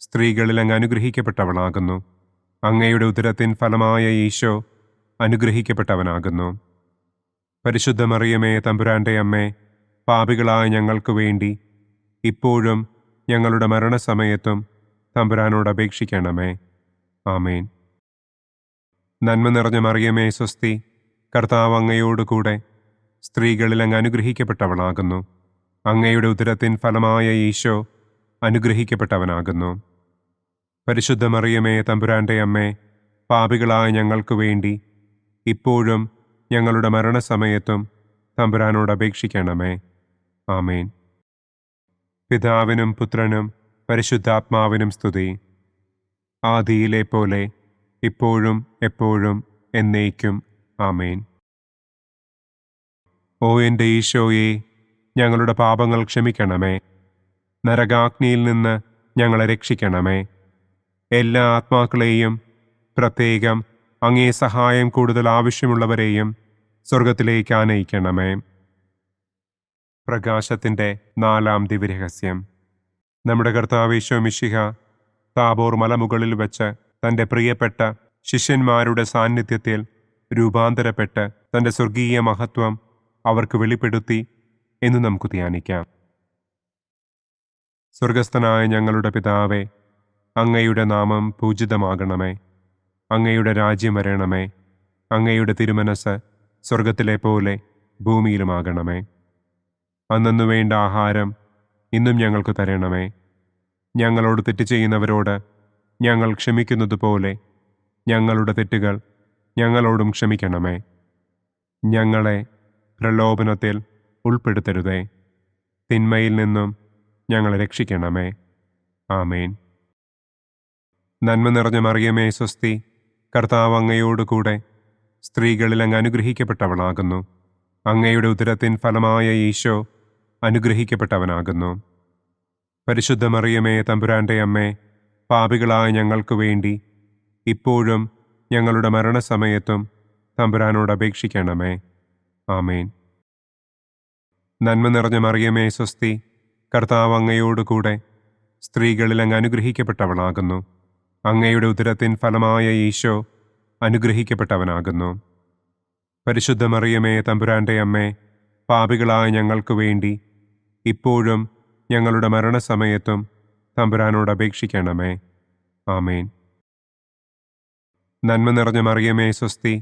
S2: സ്ത്രീകളിൽ അങ്ങ് അനുഗ്രഹിക്കപ്പെട്ടവളാകുന്നു. അങ്ങയുടെ ഉദരത്തിൻ ഫലമായ ഈശോ അനുഗ്രഹിക്കപ്പെട്ടവനാകുന്നു. പരിശുദ്ധ മറിയമേ തമ്പുരാൻ്റെ അമ്മേ, പാപികളായ ഞങ്ങൾക്ക് വേണ്ടി ഇപ്പോഴും ഞങ്ങളുടെ മരണസമയത്തും തമ്പുരാനോട് അപേക്ഷിക്കണമേ. ആമേൻ. നന്മ നിറഞ്ഞ മറിയമേ സ്വസ്തി, കർത്താവ് അങ്ങയോടുകൂടെ സ്ത്രീകളിൽ അങ്ങ് അനുഗ്രഹിക്കപ്പെട്ടവളാകുന്നു. അങ്ങയുടെ ഉദരത്തിൻ ഫലമായ ഈശോ അനുഗ്രഹിക്കപ്പെട്ടവനാകുന്നു. പരിശുദ്ധ മറിയമേ തമ്പുരാൻ്റെ അമ്മേ, പാപികളായ ഞങ്ങൾക്ക് വേണ്ടി ഇപ്പോഴും ഞങ്ങളുടെ മരണസമയത്തും തമ്പുരാനോട് അപേക്ഷിക്കണമേ. ആമേൻ. പിതാവിനും പുത്രനും പരിശുദ്ധാത്മാവിനും സ്തുതി. ആദിയിലെ പോലെ ഇപ്പോഴും എപ്പോഴും എന്നേക്കും. ആമേൻ. ഓ എൻ്റെ ഈശോയെ, ഞങ്ങളുടെ പാപങ്ങൾ ക്ഷമിക്കണമേ. നരകാഗ്നിയിൽ നിന്ന് ഞങ്ങളെ രക്ഷിക്കണമേ. എല്ലാ ആത്മാക്കളെയും, പ്രത്യേകം അങ്ങേ സഹായം കൂടുതൽ ആവശ്യമുള്ളവരെയും സ്വർഗത്തിലേക്ക് ആനയിക്കണമേ. പ്രകാശത്തിൻ്റെ 4-ാം ദിവ്യരഹസ്യം. നമ്മുടെ കർത്താവ് ഈശോ മിശിഹ താബോർ മലമുകളിൽ വെച്ച് തൻ്റെ പ്രിയപ്പെട്ട ശിഷ്യന്മാരുടെ സാന്നിധ്യത്തിൽ രൂപാന്തരപ്പെട്ട് തൻ്റെ സ്വർഗീയ മഹത്വം അവർക്ക് വെളിപ്പെടുത്തി എന്ന് നമുക്ക് ധ്യാനിക്കാം. സ്വർഗസ്ഥനായ ഞങ്ങളുടെ പിതാവേ, അങ്ങയുടെ നാമം പൂജിതമാകണമേ. അങ്ങയുടെ രാജ്യം വരണമേ. അങ്ങയുടെ തിരുമനസ് സ്വർഗത്തിലെ പോലെ ഭൂമിയിലുമാകണമേ. അന്നന്നു വേണ്ട ആഹാരം ഇന്നും ഞങ്ങൾക്ക് തരണമേ. ഞങ്ങളോട് തെറ്റ് ചെയ്യുന്നവരോട് ഞങ്ങൾ ക്ഷമിക്കുന്നത് പോലെ ഞങ്ങളുടെ തെറ്റുകൾ ഞങ്ങളോടും ക്ഷമിക്കണമേ. ഞങ്ങളെ പ്രലോഭനത്തിൽ ഉൾപ്പെടുത്തരുതേ. തിന്മയിൽ നിന്നും ഞങ്ങളെ രക്ഷിക്കണമേ. ആമേൻ. നന്മ നിറഞ്ഞ മറിയമേ സ്വസ്തി, കർത്താവ് അങ്ങയോടുകൂടെ സ്ത്രീകളിൽ അങ്ങ് അനുഗ്രഹിക്കപ്പെട്ടവളാകുന്നു. അങ്ങയുടെ ഉദരത്തിൻ ഫലമായ ഈശോ അനുഗ്രഹിക്കപ്പെട്ടവനാകുന്നു. പരിശുദ്ധ മറിയമേ തമ്പുരാൻ്റെ അമ്മേ, പാപികളായ ഞങ്ങൾക്ക് വേണ്ടി ഇപ്പോഴും ഞങ്ങളുടെ മരണസമയത്തും തമ്പുരാനോട് അപേക്ഷിക്കണമേ. ആമേൻ. നന്മ നിറഞ്ഞ മറിയമേ സ്വസ്തി, കർത്താവ് അങ്ങയോടുകൂടെ സ്ത്രീകളിൽ അങ്ങ് അനുഗ്രഹിക്കപ്പെട്ടവളാകുന്നു. അങ്ങയുടെ ഉദരത്തിൻ ഫലമായ ഈശോ അനുഗ്രഹിക്കപ്പെട്ടവനാകുന്നു. പരിശുദ്ധ മറിയമേ തമ്പുരാൻ്റെ അമ്മേ, പാപികളായ ഞങ്ങൾക്ക് വേണ്ടി ഇപ്പോഴും ഞങ്ങളുടെ മരണസമയത്തും തമ്പുരാനോട് അപേക്ഷിക്കണമേ. ആമേൻ. നന്മ നിറഞ്ഞ മറിയമേ സ്വസ്തി,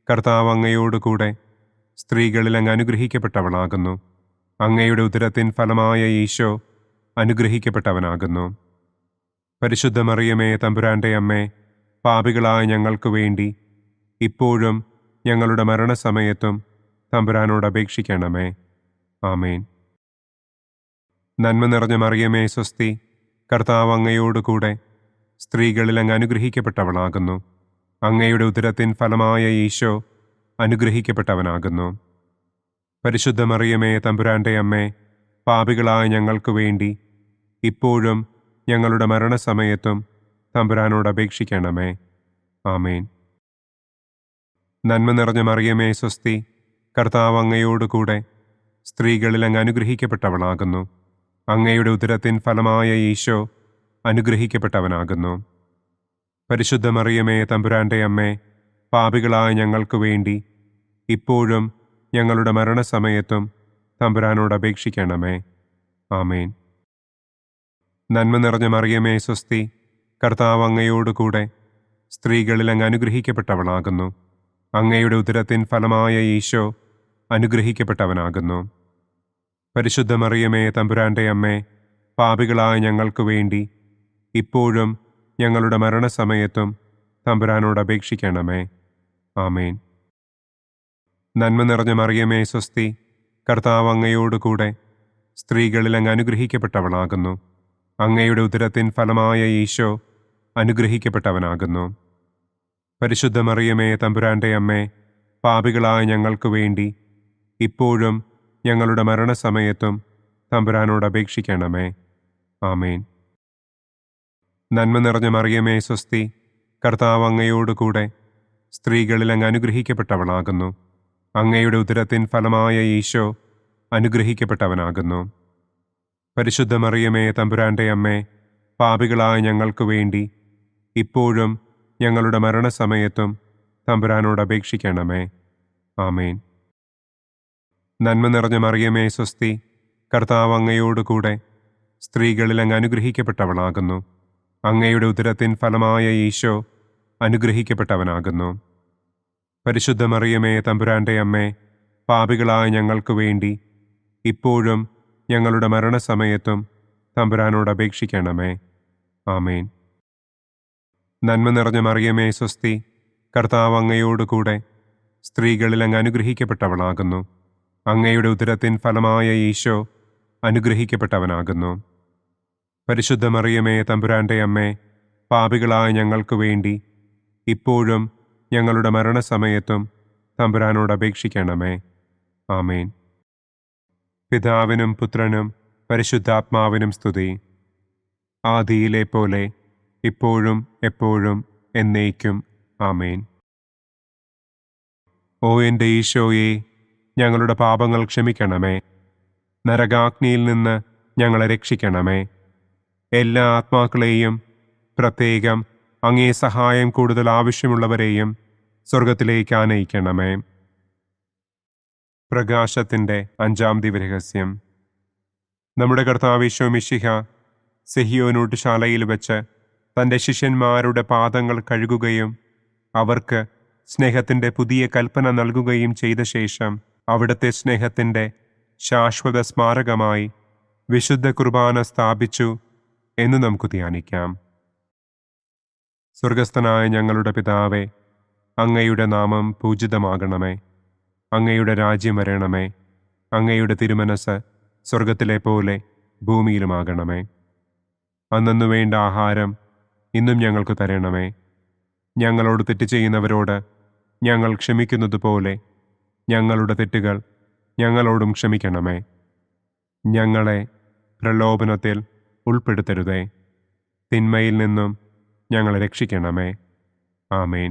S2: കർത്താവ് അങ്ങയോടുകൂടെ സ്ത്രീകളിൽ അങ്ങ് അനുഗ്രഹിക്കപ്പെട്ടവളാകുന്നു. അങ്ങയുടെ ഉദരത്തിൻ ഫലമായ ഈശോ അനുഗ്രഹിക്കപ്പെട്ടവനാകുന്നു. പരിശുദ്ധ മറിയമേ തമ്പുരാൻ്റെ അമ്മേ, പാപികളായ ഞങ്ങൾക്ക് വേണ്ടി ഇപ്പോഴും ഞങ്ങളുടെ മരണസമയത്തും തമ്പുരാനോട് അപേക്ഷിക്കണമേ. ആമേൻ. നന്മ നിറഞ്ഞ മറിയമേ സ്വസ്തി, കർത്താവ് അങ്ങയോടുകൂടെ സ്ത്രീകളിൽ അങ്ങ് അനുഗ്രഹിക്കപ്പെട്ടവളാകുന്നു. അങ്ങയുടെ ഉദരത്തിൻ ഫലമായ ഈശോ അനുഗ്രഹിക്കപ്പെട്ടവനാകുന്നു. പരിശുദ്ധ മറിയമേ തമ്പുരാൻ്റെ അമ്മേ, പാപികളായ ഞങ്ങൾക്ക് വേണ്ടി ഇപ്പോഴും ഞങ്ങളുടെ മരണസമയത്തും തമ്പുരാനോട് അപേക്ഷിക്കണമേ. ആമേൻ. നന്മ നിറഞ്ഞ മറിയമേ സ്വസ്തി, കർത്താവ് അങ്ങയോടുകൂടെ സ്ത്രീകളിൽ അങ്ങ് അനുഗ്രഹിക്കപ്പെട്ടവളാകുന്നു. അങ്ങയുടെ ഉദരത്തിൻ ഫലമായ ഈശോ അനുഗ്രഹിക്കപ്പെട്ടവനാകുന്നു. പരിശുദ്ധ മറിയമേ തമ്പുരാൻ്റെ അമ്മേ, പാപികളായ ഞങ്ങൾക്ക് വേണ്ടി ഇപ്പോഴും ഞങ്ങളുടെ മരണസമയത്തും തമ്പുരാനോട് അപേക്ഷിക്കണമേ. ആമേൻ. നന്മ നിറഞ്ഞ മറിയമേ സ്വസ്തി, കർത്താവ് അങ്ങയോടുകൂടെ സ്ത്രീകളിൽ അങ്ങ് അനുഗ്രഹിക്കപ്പെട്ടവളാകുന്നു. അങ്ങയുടെ ഉദരത്തിൻ ഫലമായ ഈശോ അനുഗ്രഹിക്കപ്പെട്ടവനാകുന്നു. പരിശുദ്ധ മറിയമേ തമ്പുരാൻ്റെ അമ്മേ, പാപികളായ ഞങ്ങൾക്ക് വേണ്ടി ഇപ്പോഴും ഞങ്ങളുടെ മരണസമയത്തും തമ്പുരാനോട് അപേക്ഷിക്കണമേ. ആമേൻ. നന്മ നിറഞ്ഞ മറിയമേ സ്വസ്തി, കർത്താവ് അങ്ങയോടുകൂടെ സ്ത്രീകളിൽ അങ്ങ് അനുഗ്രഹിക്കപ്പെട്ടവളാകുന്നു. അങ്ങയുടെ ഉദരത്തിൻ ഫലമായ ഈശോ അനുഗ്രഹിക്കപ്പെട്ടവനാകുന്നു. പരിശുദ്ധ മറിയമേ തമ്പുരാൻ്റെ അമ്മേ, പാപികളായ ഞങ്ങൾക്ക് വേണ്ടി ഇപ്പോഴും ഞങ്ങളുടെ മരണസമയത്തും തമ്പുരാനോട് അപേക്ഷിക്കണമേ. ആമേൻ. നന്മ നിറഞ്ഞ മറിയമേ സ്വസ്തി, കർത്താവ് അങ്ങയോടുകൂടെ സ്ത്രീകളിൽ അങ്ങ് അനുഗ്രഹിക്കപ്പെട്ടവളാകുന്നു. അങ്ങയുടെ ഉദരത്തിൻ ഫലമായ ഈശോ അനുഗ്രഹിക്കപ്പെട്ടവനാകുന്നു. പരിശുദ്ധ മറിയമേ തമ്പുരാൻ്റെ അമ്മേ, പാപികളായ ഞങ്ങൾക്ക് വേണ്ടി ഇപ്പോഴും ഞങ്ങളുടെ മരണസമയത്തും തമ്പുരാനോട് അപേക്ഷിക്കണമേ. ആമേൻ. നന്മ നിറഞ്ഞ മറിയമേ സ്വസ്തി, കർത്താവ് അങ്ങയോടുകൂടെ സ്ത്രീകളിൽ അങ്ങ് അനുഗ്രഹിക്കപ്പെട്ടവളാകുന്നു. അങ്ങയുടെ ഉദരത്തിൻ ഫലമായ ഈശോ അനുഗ്രഹിക്കപ്പെട്ടവനാകുന്നു. പരിശുദ്ധ മറിയമേ തമ്പുരാൻ്റെ അമ്മേ, പാപികളായ ഞങ്ങൾക്ക് വേണ്ടി ഇപ്പോഴും ഞങ്ങളുടെ മരണസമയത്തും തമ്പുരാനോട് അപേക്ഷിക്കണമേ. ആമേൻ. നന്മ നിറഞ്ഞ മറിയമേ സ്വസ്തി, കർത്താവ് അങ്ങയോടുകൂടെ സ്ത്രീകളിൽ അങ്ങ് അനുഗ്രഹിക്കപ്പെട്ടവളാകുന്നു. അങ്ങയുടെ ഉദരത്തിൻ ഫലമായ ഈശോ അനുഗ്രഹിക്കപ്പെട്ടവനാകുന്നു. പരിശുദ്ധ മറിയമേ, തമ്പുരാന്റെ അമ്മേ, പാപികളായ ഞങ്ങൾക്ക് വേണ്ടി ഇപ്പോഴും ഞങ്ങളുടെ മരണസമയത്തും തമ്പുരാനോട് അപേക്ഷിക്കണമേ. ആമേൻ. പിതാവിനും പുത്രനും പരിശുദ്ധാത്മാവിനും സ്തുതി. ആദിയിലെ പോലെ ഇപ്പോഴും എപ്പോഴും എന്നേക്കും. ആമേൻ. ഓ എൻ്റെ ഈശോയെ, ഞങ്ങളുടെ പാപങ്ങൾ ക്ഷമിക്കണമേ. നരകാഗ്നിയിൽ നിന്ന് ഞങ്ങളെ രക്ഷിക്കണമേ. എല്ലാ ആത്മാക്കളെയും, പ്രത്യേകം അങ്ങേ സഹായം കൂടുതൽ ആവശ്യമുള്ളവരെയും സ്വർഗത്തിലേക്ക് ആനയിക്കണമേ. പ്രകാശത്തിൻ്റെ 5-ാം ദിവ്യരഹസ്യം. നമ്മുടെ കർത്താവ് ഈശോ മിശിഹ സെഹിയോനൂട്ടുശാലയിൽ വെച്ച് തൻ്റെ ശിഷ്യന്മാരുടെ പാദങ്ങൾ കഴുകുകയും അവർക്ക് സ്നേഹത്തിൻ്റെ പുതിയ കൽപ്പന നൽകുകയും ചെയ്ത ശേഷം അവിടുത്തെ സ്നേഹത്തിൻ്റെ ശാശ്വത സ്മാരകമായി വിശുദ്ധ കുർബാന സ്ഥാപിച്ചു എന്ന് നമുക്ക് ധ്യാനിക്കാം. സ്വർഗസ്ഥനായ ഞങ്ങളുടെ പിതാവേ, അങ്ങയുടെ നാമം പൂജിതമാകണമേ. അങ്ങയുടെ രാജ്യം വരണമേ. അങ്ങയുടെ തിരുമനസ് സ്വർഗത്തിലെ പോലെ ഭൂമിയിലുമാകണമേ. അന്നന്നു വേണ്ട ആഹാരം ഇന്നും ഞങ്ങൾക്ക് തരണമേ. ഞങ്ങളോട് തെറ്റ് ചെയ്യുന്നവരോട് ഞങ്ങൾ ക്ഷമിക്കുന്നത് പോലെ ഞങ്ങളുടെ തെറ്റുകൾ ഞങ്ങളോടും ക്ഷമിക്കണമേ. ഞങ്ങളെ പ്രലോഭനത്തിൽ ഉൾപ്പെടുത്തരുതേ. തിന്മയിൽ നിന്നും ഞങ്ങളെ രക്ഷിക്കണമേ. ആമേൻ.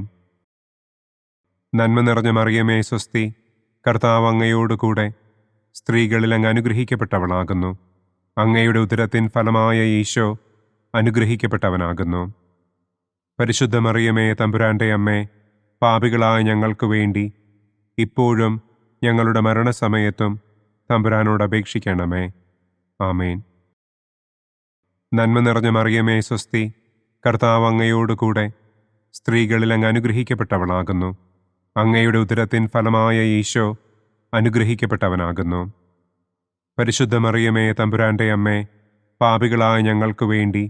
S2: നന്മ നിറഞ്ഞ മറിയമേ, സ്വസ്തി. കർത്താവ് അങ്ങയോടുകൂടെ സ്ത്രീകളിൽ അങ്ങ് അനുഗ്രഹിക്കപ്പെട്ടവളാകുന്നു. അങ്ങയുടെ ഉദരത്തിൻ ഫലമായ ഈശോ അനുഗ്രഹിക്കപ്പെട്ടവനാകുന്നു. പരിശുദ്ധ മറിയമേ, തമ്പുരാന്റെ അമ്മേ, പാപികളായ ഞങ്ങൾക്ക് വേണ്ടി ഇപ്പോഴും ഞങ്ങളുടെ മരണസമയത്തും തമ്പുരാനോട് അപേക്ഷിക്കണമേ. ആമേൻ. നന്മ നിറഞ്ഞ മറിയമേ, സ്വസ്തി. കർത്താവ് അങ്ങയോടുകൂടെ സ്ത്രീകളിൽ അങ്ങ് അനുഗ്രഹിക്കപ്പെട്ടവളാകുന്നു. അങ്ങയുടെ ഉദരത്തിൻ ഫലമായ ഈശോ അനുഗ്രഹിക്കപ്പെട്ടവനാകുന്നു. പരിശുദ്ധ മറിയമേ, തമ്പുരാന്റെ അമ്മേ, പാപികളായ ഞങ്ങൾക്ക് വേണ്ടി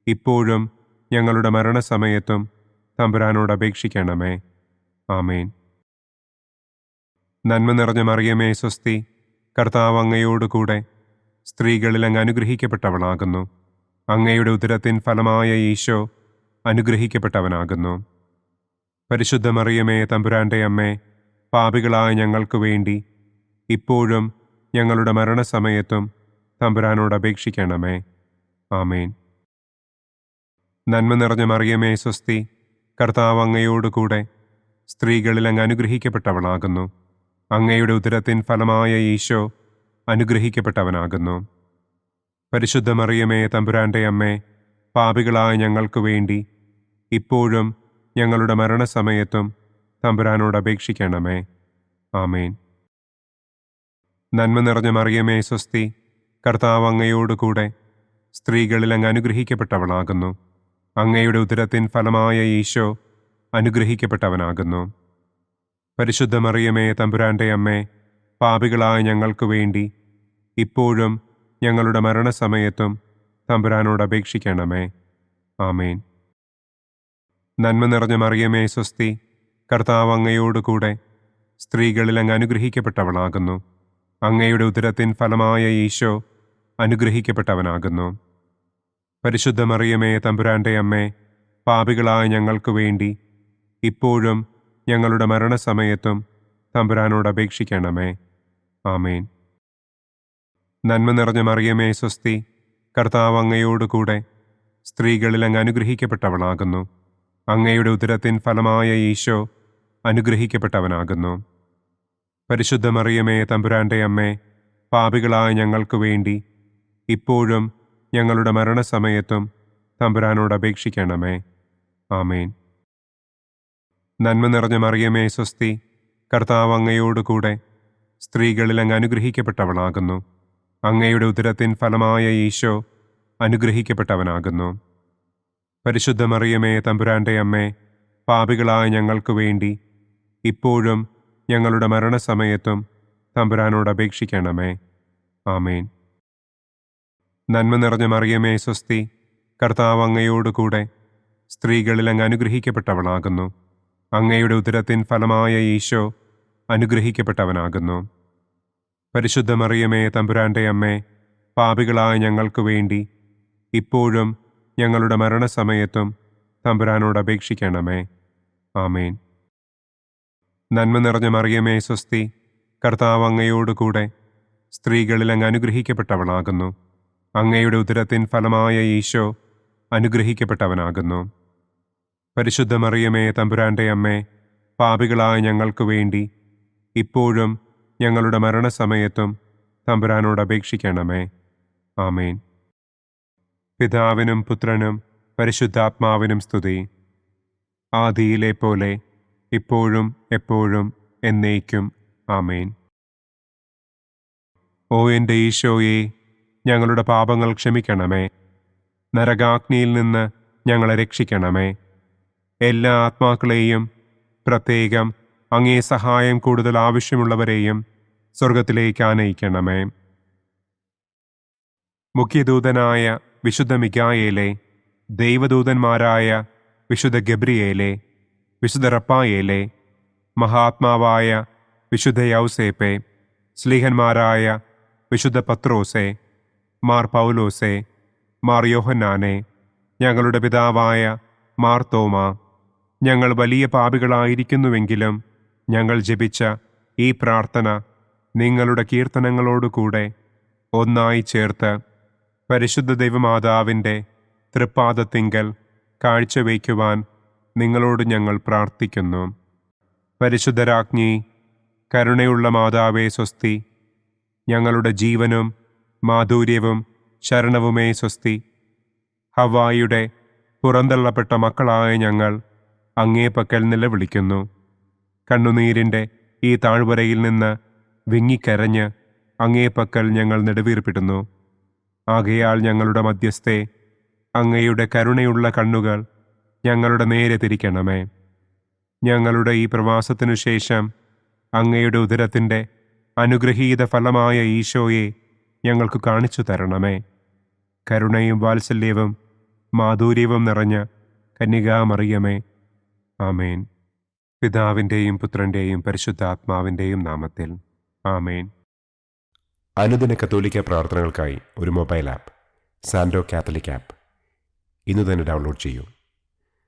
S2: ഇപ്പോഴും ഞങ്ങളുടെ മരണസമയത്തും തമ്പുരാനോട് അപേക്ഷിക്കണമേ. ആമേൻ. നന്മ നിറഞ്ഞ മറിയമേ, സ്വസ്തി. കർത്താവ് അങ്ങയോടുകൂടെ സ്ത്രീകളിൽ അങ്ങ് അനുഗ്രഹിക്കപ്പെട്ടവളാകുന്നു. അങ്ങയുടെ ഉദരത്തിൻ ഫലമായ ഈശോ അനുഗ്രഹിക്കപ്പെട്ടവനാകുന്നു. പരിശുദ്ധ മറിയമേ, തമ്പുരാന്റെ അമ്മേ, പാപികളായ ഞങ്ങൾക്ക് വേണ്ടി ഇപ്പോഴും ഞങ്ങളുടെ മരണസമയത്തും തമ്പുരാനോട് അപേക്ഷിക്കണമേ. ആമേൻ. നന്മ നിറഞ്ഞ മറിയമേ, സ്വസ്തി. കർത്താവ് അങ്ങയോടുകൂടെ സ്ത്രീകളിൽ അങ്ങ് അനുഗ്രഹിക്കപ്പെട്ടവളാകുന്നു. അങ്ങയുടെ ഉദരത്തിൻ ഫലമായ ഈശോ അനുഗ്രഹിക്കപ്പെട്ടവനാകുന്നു. പരിശുദ്ധ മറിയമേ, തമ്പുരാന്റെ അമ്മേ, പാപികളായ ഞങ്ങൾക്ക് വേണ്ടി ഇപ്പോഴും ഞങ്ങളുടെ മരണസമയത്തും തമ്പുരാനോട് അപേക്ഷിക്കണമേ. ആമേൻ. നന്മ നിറഞ്ഞ മറിയമേ, സ്വസ്തി. കർത്താവ് അങ്ങയോടുകൂടെ സ്ത്രീകളിൽ അങ്ങ് അനുഗ്രഹിക്കപ്പെട്ടവളാകുന്നു. അങ്ങയുടെ ഉദരത്തിൻ ഫലമായ ഈശോ അനുഗ്രഹിക്കപ്പെട്ടവനാകുന്നു. പരിശുദ്ധ മറിയമേ, തമ്പുരാന്റെ അമ്മേ, പാപികളായ ഞങ്ങൾക്ക് വേണ്ടി ഇപ്പോഴും ഞങ്ങളുടെ മരണസമയത്തും തമ്പുരാനോട് അപേക്ഷിക്കണമേ. ആമേൻ. നന്മ നിറഞ്ഞ മറിയമേ, സ്വസ്തി. കർത്താവ് അങ്ങയോടുകൂടെ സ്ത്രീകളിൽ അങ്ങ് അനുഗ്രഹിക്കപ്പെട്ടവളാകുന്നു. അങ്ങയുടെ ഉദരത്തിൻ ഫലമായ ഈശോ അനുഗ്രഹിക്കപ്പെട്ടവനാകുന്നു. പരിശുദ്ധ മറിയമേ, തമ്പുരാന്റെ അമ്മേ, പാപികളായ ഞങ്ങൾക്ക് വേണ്ടി ഇപ്പോഴും ഞങ്ങളുടെ മരണസമയത്തും തമ്പുരാനോട് അപേക്ഷിക്കണമേ. ആമേൻ. നന്മ നിറഞ്ഞ മറിയമേ, സ്വസ്തി. കർത്താവ് അങ്ങയോടുകൂടെ സ്ത്രീകളിൽ അങ്ങ് അനുഗ്രഹിക്കപ്പെട്ടവളാകുന്നു. അങ്ങയുടെ ഉദരത്തിൻ ഫലമായ ഈശോ അനുഗ്രഹിക്കപ്പെട്ടവനാകുന്നു. പരിശുദ്ധ മറിയമേ, തമ്പുരാന്റെ അമ്മേ, പാപികളായ ഞങ്ങൾക്ക് വേണ്ടി ഇപ്പോഴും ഞങ്ങളുടെ മരണസമയത്തും തമ്പുരാനോട് അപേക്ഷിക്കണമേ. ആമേൻ. നന്മ നിറഞ്ഞ മറിയമേ, സ്വസ്തി. കർത്താവ് അങ്ങയോടുകൂടെ സ്ത്രീകളിൽ അങ്ങ് അനുഗ്രഹിക്കപ്പെട്ടവളാകുന്നു. അങ്ങയുടെ ഉദരത്തിൻ ഫലമായ ഈശോ അനുഗ്രഹിക്കപ്പെട്ടവനാകുന്നു. പരിശുദ്ധ മറിയമേ, തമ്പുരാന്റെ അമ്മേ, പാപികളായ ഞങ്ങൾക്ക് വേണ്ടി ഇപ്പോഴും ഞങ്ങളുടെ മരണസമയത്തും തമ്പുരാനോട് അപേക്ഷിക്കണമേ. ആമേൻ. നന്മ നിറഞ്ഞ മറിയമേ, സ്വസ്തി. കർത്താവ് അങ്ങയോടുകൂടെ സ്ത്രീകളിൽ അങ്ങ് അനുഗ്രഹിക്കപ്പെട്ടവളാകുന്നു. അങ്ങയുടെ ഉദരത്തിൻ ഫലമായ ഈശോ അനുഗ്രഹിക്കപ്പെട്ടവനാകുന്നു. പരിശുദ്ധ മറിയമേ, തമ്പുരാന്റെ അമ്മേ, പാപികളായ ഞങ്ങൾക്ക് വേണ്ടി ഇപ്പോഴും ഞങ്ങളുടെ മരണസമയത്തും തമ്പുരാനോട് അപേക്ഷിക്കണമേ. ആമേൻ. നന്മ നിറഞ്ഞ മറിയമേ സ്വസ്തി, കർത്താവ് അങ്ങയോടുകൂടെ സ്ത്രീകളിൽ അങ്ങ് അനുഗ്രഹിക്കപ്പെട്ടവളാകുന്നു. അങ്ങയുടെ ഉദരത്തിൻ ഫലമായ ഈശോ അനുഗ്രഹിക്കപ്പെട്ടവനാകുന്നു. പരിശുദ്ധ മറിയമേ തമ്പുരാന്റെ അമ്മേ, പാപികളായ ഞങ്ങൾക്ക് വേണ്ടി ഇപ്പോഴും ഞങ്ങളുടെ മരണസമയത്തും തമ്പുരാനോട് അപേക്ഷിക്കണമേ. ആമേൻ. പിതാവിനും പുത്രനും പരിശുദ്ധാത്മാവിനും സ്തുതി. ആദിയിലെ പോലെ ഇപ്പോഴും എപ്പോഴും എന്നേക്കും. ആമേൻ. ഓ എൻ്റെ ഈശോയെ, ഞങ്ങളുടെ പാപങ്ങൾ ക്ഷമിക്കണമേ. നരകാഗ്നിയിൽ നിന്ന് ഞങ്ങളെ രക്ഷിക്കണമേ. എല്ലാ ആത്മാക്കളെയും, പ്രത്യേകം അങ്ങേ സഹായം കൂടുതൽ ആവശ്യമുള്ളവരെയും സ്വർഗത്തിലേക്ക് ആനയിക്കണമേ. മുഖ്യദൂതനായ വിശുദ്ധ മിഖായേലേ, ദൈവദൂതന്മാരായ വിശുദ്ധ ഗബ്രിയേലേ, വിശുദ്ധ റപ്പായേലേ, മഹാത്മാവായ വിശുദ്ധ യൗസേപ്പേ, സ്ലീഹന്മാരായ വിശുദ്ധ പത്രോസേ, മാർ പൗലോസേ, മാർ യോഹന്നാനെ, ഞങ്ങളുടെ പിതാവായ മാർ തോമാ, ഞങ്ങൾ വലിയ പാപികളായിരിക്കുന്നുവെങ്കിലും ഞങ്ങൾ ജപിച്ച ഈ പ്രാർത്ഥന നിങ്ങളുടെ കീർത്തനങ്ങളോടുകൂടെ ഒന്നായി ചേർത്ത് പരിശുദ്ധ ദൈവമാതാവിൻ്റെ തൃപ്പാദത്തിങ്കൽ കാഴ്ചവയ്ക്കുവാൻ നിങ്ങളോട് ഞങ്ങൾ പ്രാർത്ഥിക്കുന്നു. പരിശുദ്ധരാജ്ഞി, കരുണയുള്ള മാതാവേ സ്വസ്തി, ഞങ്ങളുടെ ജീവനും മാധുര്യവും ശരണവുമേ സ്വസ്തി. ഹവ്വായുടെ പുറന്തള്ളപ്പെട്ട മക്കളായ ഞങ്ങൾ അങ്ങേപ്പക്കൽ നിലവിളിക്കുന്നു. കണ്ണുനീരിൻ്റെ ഈ താഴ്വരയിൽ നിന്ന് വിങ്ങിക്കരഞ്ഞ് അങ്ങേപ്പക്കൽ ഞങ്ങൾ നെടുവീർപ്പിടുന്നു. ആകയാൽ ഞങ്ങളുടെ മധ്യസ്ഥേ, അങ്ങയുടെ കരുണയുള്ള കണ്ണുകൾ ഞങ്ങളുടെ നേരെ തിരിക്കണമേ. ഞങ്ങളുടെ ഈ പ്രവാസത്തിനു ശേഷം അങ്ങയുടെ ഉദരത്തിൻ്റെ അനുഗ്രഹീത ഫലമായ ഈശോയെ ഞങ്ങൾക്ക് കാണിച്ചു തരണമേ. കരുണയും വാത്സല്യവും മാധുര്യവും നിറഞ്ഞ കന്യകാമറിയമേ. ആമേൻ. പിതാവിൻ്റെയും പുത്രൻ്റെയും പരിശുദ്ധാത്മാവിൻ്റെയും നാമത്തിൽ. ആമേൻ.
S1: അനുദിന കത്തോലിക്ക പ്രാർത്ഥനകൾക്കായി ഒരു മൊബൈൽ ആപ്പ്, സാൻഡോ കാത്തലിക് ആപ്പ്, ഇന്ന് തന്നെ ഡൗൺലോഡ് ചെയ്യൂ.